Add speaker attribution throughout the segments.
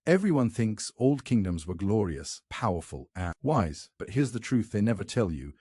Speaker 1: Everyone thinks old kingdoms were glorious, powerful, and wise, but here's the truth they never tell you.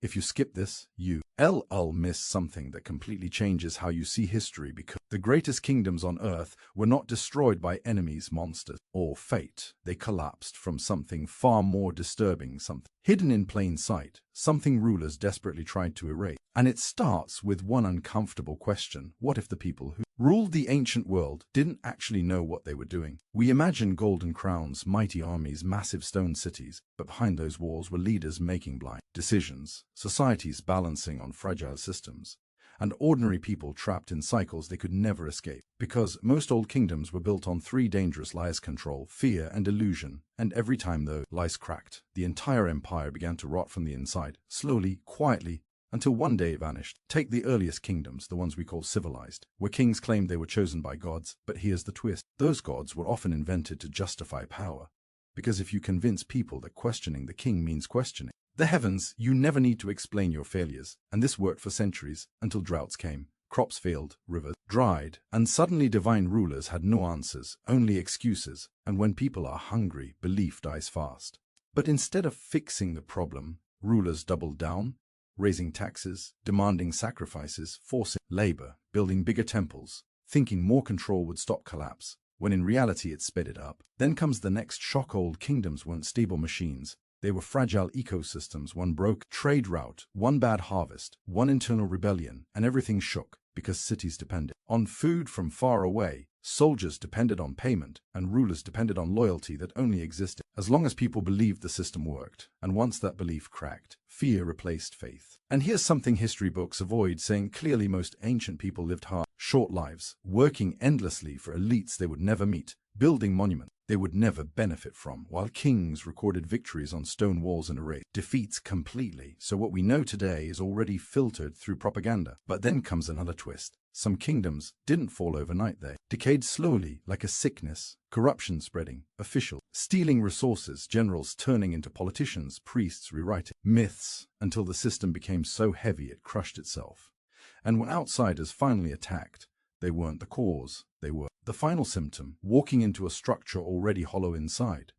Speaker 1: If you skip this, you'll miss something that completely changes how you see history, because the greatest kingdoms on earth were not destroyed by enemies, monsters, or fate. They collapsed from something far more disturbing, something hidden in plain sight, something rulers desperately tried to erase. And it starts with one uncomfortable question: what if the people who ruled the ancient world didn't actually know what they were doing? We imagine golden crowns, mighty armies, massive stone cities, but behind those walls were leaders making blind decisions, societies balancing on fragile systems, and ordinary people trapped in cycles they could never escape. Because most old kingdoms were built on three dangerous lies: control, fear, and illusion. And every time those lies cracked, the entire empire began to rot from the inside, slowly, quietly, until one day it vanished. Take the earliest kingdoms, the ones we call civilized, where kings claimed they were chosen by gods. But here's the twist: those gods were often invented to justify power. Because if you convince people that questioning the king means questioning the heavens, you never need to explain your failures. And this worked for centuries, until droughts came, crops failed, rivers dried, and suddenly divine rulers had no answers, only excuses. And when people are hungry, belief dies fast. But instead of fixing the problem, rulers doubled down, raising taxes, demanding sacrifices, forcing labor, building bigger temples, thinking more control would stop collapse, when in reality it sped it up. Then comes the next shock: old kingdoms weren't stable machines. They were fragile ecosystems. One broke trade route, one bad harvest, one internal rebellion, and everything shook. Because cities depended on food from far away, soldiers depended on payment, and rulers depended on loyalty that only existed as long as people believed the system worked. And once that belief cracked, fear replaced faith. And here's something history books avoid saying clearly: most ancient people lived hard, short lives, working endlessly for elites they would never meet, building monuments they would never benefit from, while kings recorded victories on stone walls and erased defeats completely. So what we know today is already filtered through propaganda. But then comes another twist. Some kingdoms didn't fall overnight. They decayed slowly, like a sickness, corruption spreading, officials stealing resources, generals turning into politicians, priests rewriting myths, until the system became so heavy it crushed itself. And when outsiders finally attacked, they weren't the cause, they were the final symptom, walking into a structure already hollow inside.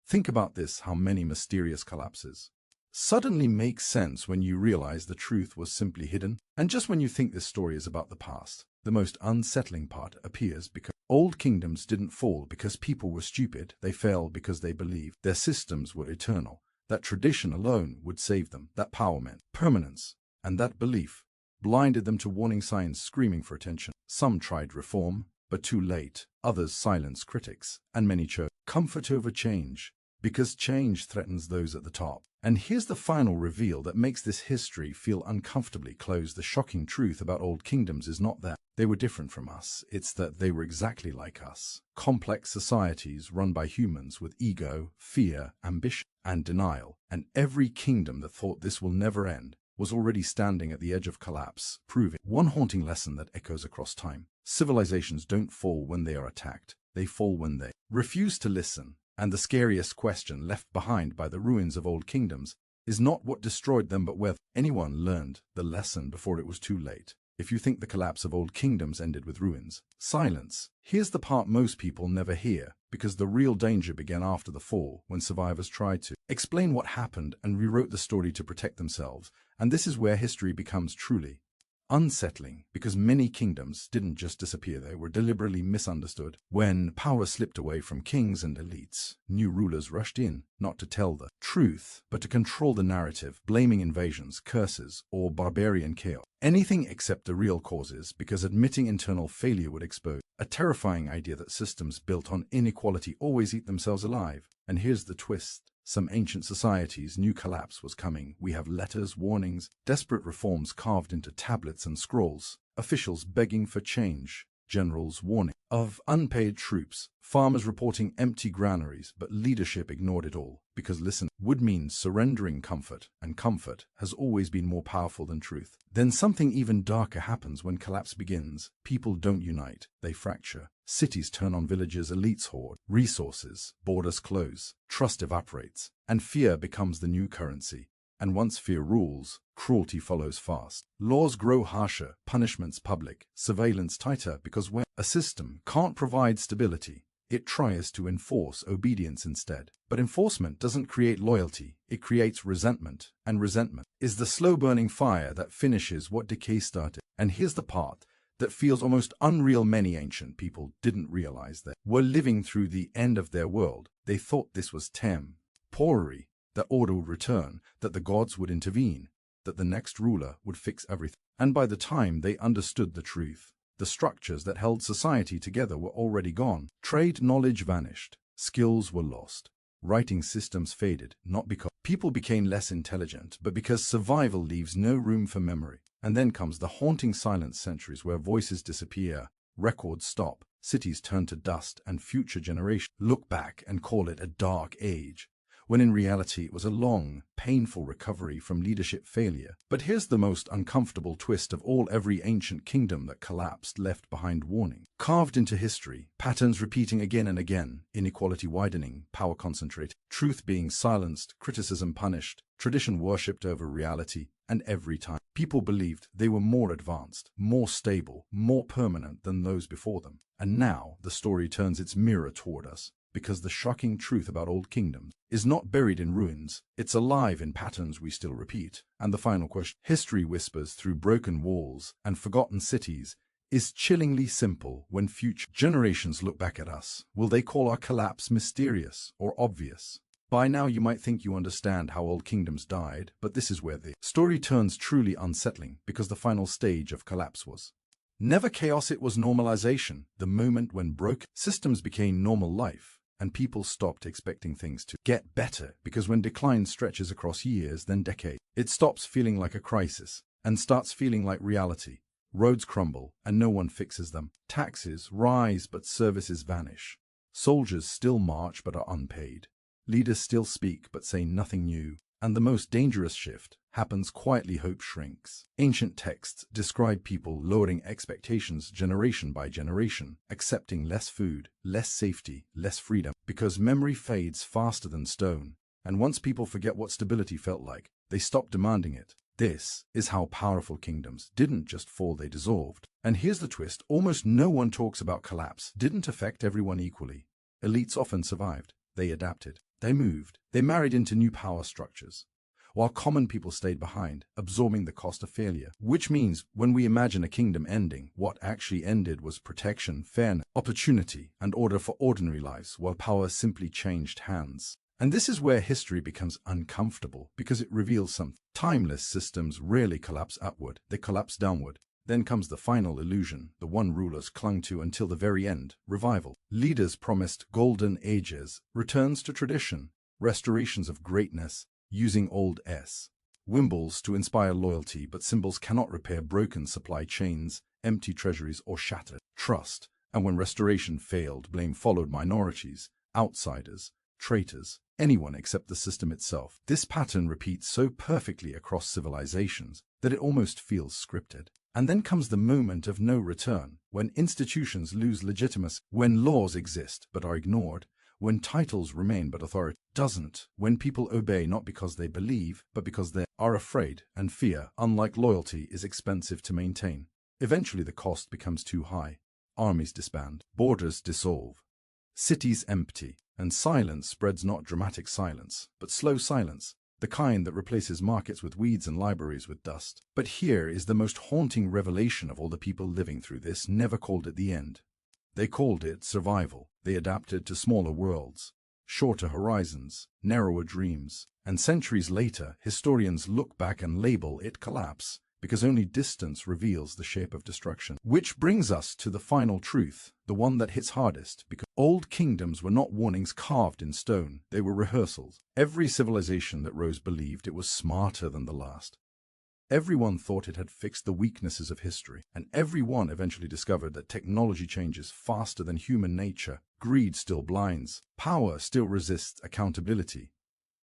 Speaker 1: Think about this: how many mysterious collapses suddenly make sense when you realize the truth was simply hidden. And just when you think this story is about the past, the most unsettling part appears: because old kingdoms didn't fall because people were stupid, they fell because they believed their systems were eternal, that tradition alone would save them, that power meant permanence, and that belief blinded them to warning signs screaming for attention. Some tried reform, but too late. Others silenced critics, and many chose comfort over change, because change threatens those at the top. And here's the final reveal that makes this history feel uncomfortably close. The shocking truth about old kingdoms is not that they were different from us, it's that they were exactly like us. Complex societies run by humans with ego, fear, ambition, and denial. And every kingdom that thought this will never end was already standing at the edge of collapse, proving one haunting lesson that echoes across time: civilizations don't fall when they are attacked, they fall when they refuse to listen. And the scariest question left behind by the ruins of old kingdoms is not what destroyed them, but whether anyone learned the lesson before it was too late. If you think the collapse of old kingdoms ended with ruins, silence. Here's the part most people never hear, because the real danger began after the fall, when survivors tried to explain what happened and rewrote the story to protect themselves. And this is where history becomes truly unsettling, because many kingdoms didn't just disappear, they were deliberately misunderstood. When power slipped away from kings and elites, new rulers rushed in, not to tell the truth, but to control the narrative, blaming invasions, curses, or barbarian chaos. Anything except the real causes, because admitting internal failure would expose a terrifying idea that systems built on inequality always eat themselves alive. And here's the twist: some ancient societies knew collapse was coming. We have letters, warnings, desperate reforms carved into tablets and scrolls, officials begging for change, generals warning of unpaid troops, farmers reporting empty granaries, but leadership ignored it all, because listen would mean surrendering comfort, and comfort has always been more powerful than truth. Then something even darker happens when collapse begins. People don't unite, they fracture. Cities turn on villages, elites hoard resources, borders close, trust evaporates, and fear becomes the new currency. And once fear rules, cruelty follows fast. Laws grow harsher, punishments public, surveillance tighter, because when a system can't provide stability, It tries to enforce obedience instead. But enforcement doesn't create loyalty, it creates resentment, and resentment is the slow-burning fire that finishes what decay started. And here's the part that feels almost unreal. Many ancient people didn't realize that were living through the end of their world. They thought this was temporary, that order would return, that the gods would intervene, that the next ruler would fix everything. And by the time they understood the truth, the structures that held society together were already gone. Trade knowledge vanished, skills were lost, writing systems faded, not because people became less intelligent, but because survival leaves no room for memory. And then comes the haunting silent centuries where voices disappear, records stop, cities turn to dust, and future generations look back and call it a dark age, when in reality it was a long, painful recovery from leadership failure. But here's the most uncomfortable twist of all: every ancient kingdom that collapsed left behind warning. Carved into history, patterns repeating again and again, inequality widening, power concentrated, truth being silenced, criticism punished, tradition worshipped over reality, and every time people believed they were more advanced, more stable, more permanent than those before them. And now the story turns its mirror toward us, because the shocking truth about old kingdoms is not buried in ruins, it's alive in patterns we still repeat. And the final question history whispers through broken walls and forgotten cities is chillingly simple. When future generations look back at us, will they call our collapse mysterious or obvious? By now you might think you understand how old kingdoms died, but this is where the story turns truly unsettling, because the final stage of collapse was never chaos, it was normalization, the moment when broken systems became normal life, and people stopped expecting things to get better, because when decline stretches across years, then decades, it stops feeling like a crisis and starts feeling like reality. Roads crumble and no one fixes them. Taxes rise but services vanish. Soldiers still march but are unpaid. Leaders still speak but say nothing new. And the most dangerous shift happens quietly: hope shrinks. Ancient texts describe people lowering expectations generation by generation, accepting less food, less safety, less freedom, because memory fades faster than stone. And once people forget what stability felt like, they stop demanding it. This is how powerful kingdoms didn't just fall, they dissolved. And here's the twist: almost no one talks about collapse. Didn't affect everyone equally. Elites often survived. They adapted. They moved. They married into new power structures, while common people stayed behind, absorbing the cost of failure. Which means when we imagine a kingdom ending, what actually ended was protection, fairness, opportunity, and order for ordinary lives, while power simply changed hands. And this is where history becomes uncomfortable, because it reveals something. Timeless systems rarely collapse upward, they collapse downward. Then comes the final illusion, the one rulers clung to until the very end: revival. Leaders promised golden ages, returns to tradition, restorations of greatness, using old symbols to inspire loyalty, but symbols cannot repair broken supply chains, empty treasuries, or shattered trust. And when restoration failed, blame followed: minorities, outsiders, traitors, anyone except the system itself. This pattern repeats so perfectly across civilizations that it almost feels scripted. And then comes the moment of no return, when institutions lose legitimacy, when laws exist but are ignored, when titles remain but authority doesn't, when people obey not because they believe, but because they are afraid, and fear, unlike loyalty, is expensive to maintain. Eventually the cost becomes too high. Armies disband, borders dissolve, cities empty, and silence spreads: not dramatic silence, but slow silence. The kind that replaces markets with weeds and libraries with dust. But here is the most haunting revelation of all: the people living through this never called it the end. They called it survival. They adapted to smaller worlds, shorter horizons, narrower dreams. And centuries later, historians look back and label it collapse, because only distance reveals the shape of destruction. Which brings us to the final truth, the one that hits hardest, because old kingdoms were not warnings carved in stone, they were rehearsals. Every civilization that rose believed it was smarter than the last. Everyone thought it had fixed the weaknesses of history, and everyone eventually discovered that technology changes faster than human nature. Greed still blinds, power still resists accountability,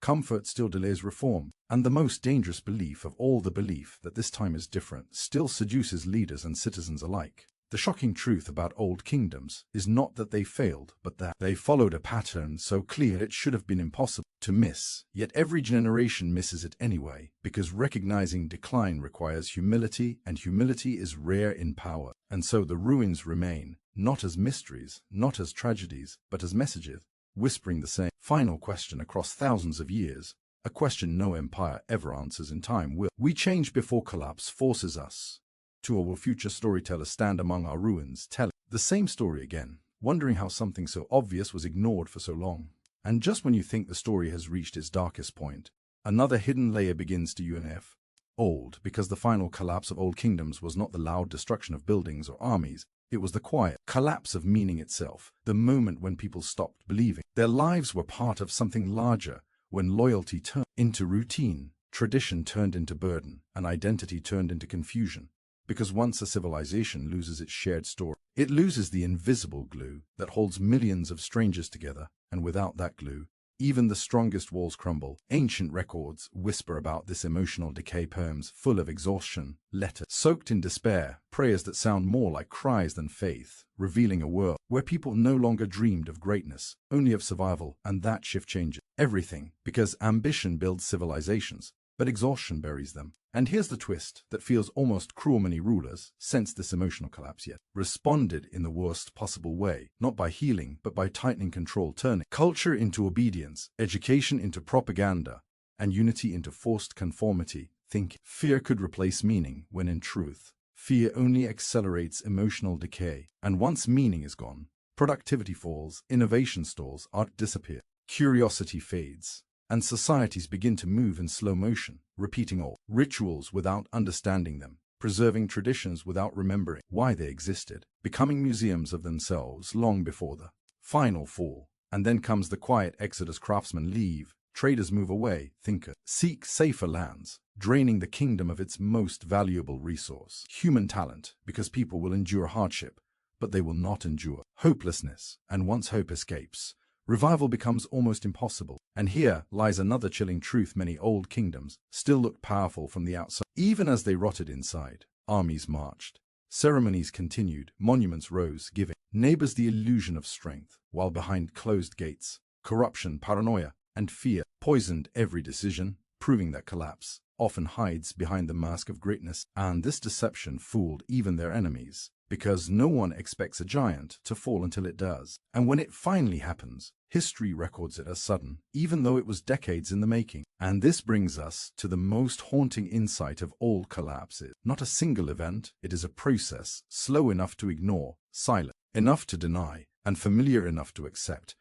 Speaker 1: comfort still delays reform, and the most dangerous belief of all, the belief that this time is different, still seduces leaders and citizens alike. The shocking truth about old kingdoms is not that they failed, but that they followed a pattern so clear it should have been impossible to miss. Yet every generation misses it anyway, because recognizing decline requires humility, and humility is rare in power. And so the ruins remain, not as mysteries, not as tragedies, but as messages, whispering the same final question across thousands of years, a question no empire ever answers in time. Will we change before collapse forces us to, or will future storytellers stand among our ruins, telling the same story again, wondering how something so obvious was ignored for so long? And just when you think the story has reached its darkest point, another hidden layer begins to unfold, because the final collapse of old kingdoms was not the loud destruction of buildings or armies. It was the quiet collapse of meaning itself, the moment when people stopped believing their lives were part of something larger, when loyalty turned into routine, tradition turned into burden, and identity turned into confusion. Because once a civilization loses its shared story, it loses the invisible glue that holds millions of strangers together, and without that glue, even the strongest walls crumble. Ancient records whisper about this emotional decay, poems full of exhaustion, letters soaked in despair, prayers that sound more like cries than faith, revealing a world where people no longer dreamed of greatness, only of survival. And that shift changes everything, because ambition builds civilizations, but exhaustion buries them. And here's the twist that feels almost cruel: many rulers sensed this emotional collapse, yet responded in the worst possible way, not by healing, but by tightening control, turning culture into obedience, education into propaganda, and unity into forced conformity. Think fear could replace meaning, when in truth, fear only accelerates emotional decay. And once meaning is gone, productivity falls, innovation stalls, art disappears, curiosity fades, and societies begin to move in slow motion, repeating old rituals without understanding them, preserving traditions without remembering why they existed, becoming museums of themselves long before the final fall. And then comes the quiet exodus: craftsmen leave, traders move away, thinkers seek safer lands, draining the kingdom of its most valuable resource, human talent, because people will endure hardship, but they will not endure hopelessness. And once hope escapes, revival becomes almost impossible. And here lies another chilling truth: many old kingdoms still looked powerful from the outside, even as they rotted inside. Armies marched, ceremonies continued, monuments rose, giving neighbors the illusion of strength, while behind closed gates, corruption, paranoia, and fear poisoned every decision, proving that collapse often hides behind the mask of greatness. And this deception fooled even their enemies, because no one expects a giant to fall until it does. And when it finally happens, history records it as sudden, even though it was decades in the making. And this brings us to the most haunting insight of all collapses. Not a single event, it is a process, slow enough to ignore, silent enough to deny, and familiar enough to accept,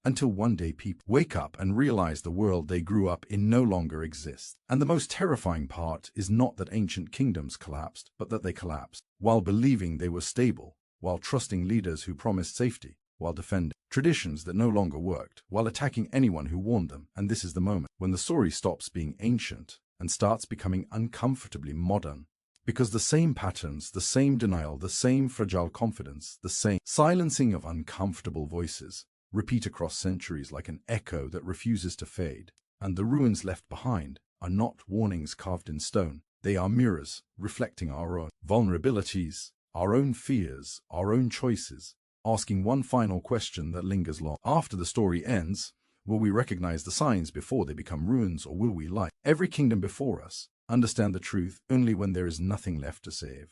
Speaker 1: until one day people wake up and realize the world they grew up in no longer exists. And the most terrifying part is not that ancient kingdoms collapsed, but that they collapsed while believing they were stable, while trusting leaders who promised safety, while defending traditions that no longer worked, while attacking anyone who warned them. And this is the moment when the story stops being ancient and starts becoming uncomfortably modern. Because the same patterns, the same denial, the same fragile confidence, the same silencing of uncomfortable voices repeat across centuries like an echo that refuses to fade. And the ruins left behind are not warnings carved in stone. They are mirrors reflecting our own vulnerabilities, our own fears, our own choices, asking one final question that lingers long after the story ends: will we recognize the signs before they become ruins, or will we, like every kingdom before us, understand the truth only when there is nothing left to save?